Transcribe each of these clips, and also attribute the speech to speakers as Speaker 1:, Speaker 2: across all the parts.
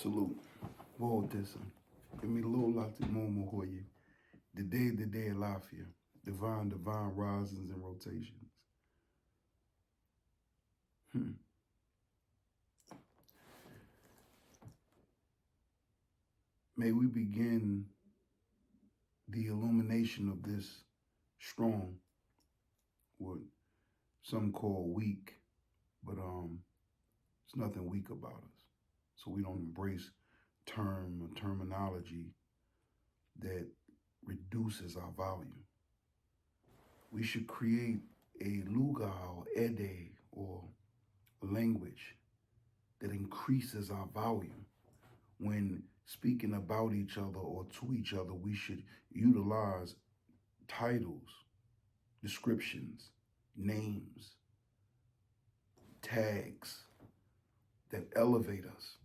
Speaker 1: Salute. Whoa, Dissa. Give me low lati momo hoye. The day lafia. Divine risings and rotations. May we begin the illumination of this strong, what some call weak, but it's nothing weak about us. So we don't embrace terminology that reduces our value. We should create a luga or ede or language that increases our value. When speaking about each other or to each other, we should utilize titles, descriptions, names, tags that elevate us,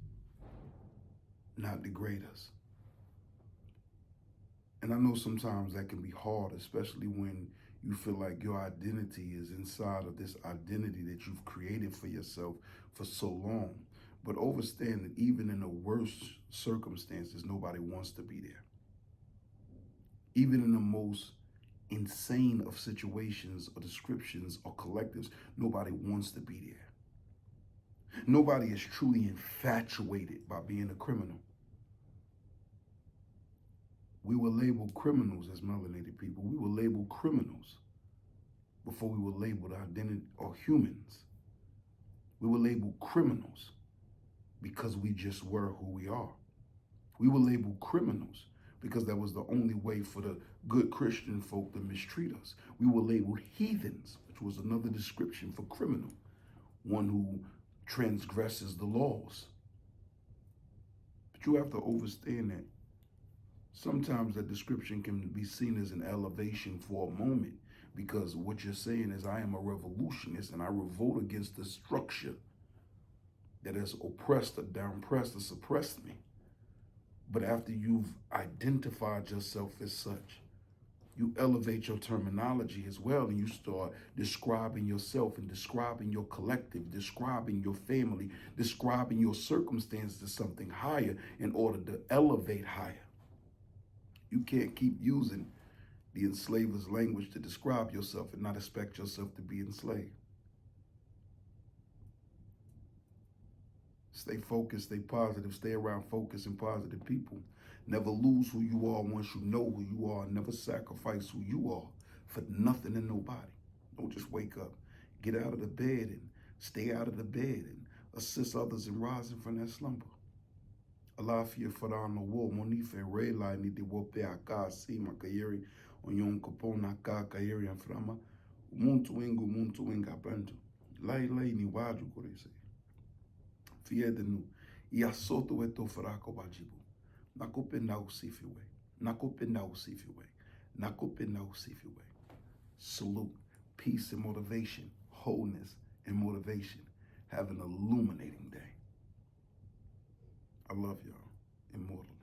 Speaker 1: not degrade us. And I know sometimes that can be hard, especially when you feel like your identity is inside of this identity that you've created for yourself for so long. But understand that even in the worst circumstances, nobody wants to be there. Even in the most insane of situations or descriptions or collectives, nobody wants to be there. Nobody is truly infatuated by being a criminal. We were labeled criminals as melanated people. We were labeled criminals before we were labeled identity or humans. We were labeled criminals because we just were who we are. We were labeled criminals because that was the only way for the good Christian folk to mistreat us. We were labeled heathens, which was another description for criminal, one who transgresses the laws. But you have to understand that sometimes that description can be seen as an elevation for a moment, because what you're saying is, I am a revolutionist and I revolt against the structure that has oppressed or downpressed or suppressed me. But after you've identified yourself as such, you elevate your terminology as well, and you start describing yourself and describing your collective, describing your family, describing your circumstances as something higher in order to elevate higher. You can't keep using the enslaver's language to describe yourself and not expect yourself to be enslaved. Stay focused, stay positive, stay around focused and positive people. Never lose who you are once you know who you are. Never sacrifice who you are for nothing and nobody. Don't just wake up. Get out of the bed and stay out of the bed and assist others in rising from that slumber. Alafia farano wo monife rela ni de wope aka sima kayeri onyon kopona ka kayeri anframa muntu wenga bantu lai ni waju korese fiedenu iasoto eto farako bajibu nakopenda usifiwe nakopenda usifiwe nakopenda usifiwe. Salute, peace and motivation, wholeness and motivation. Have an illuminating day. I love y'all. Immortal.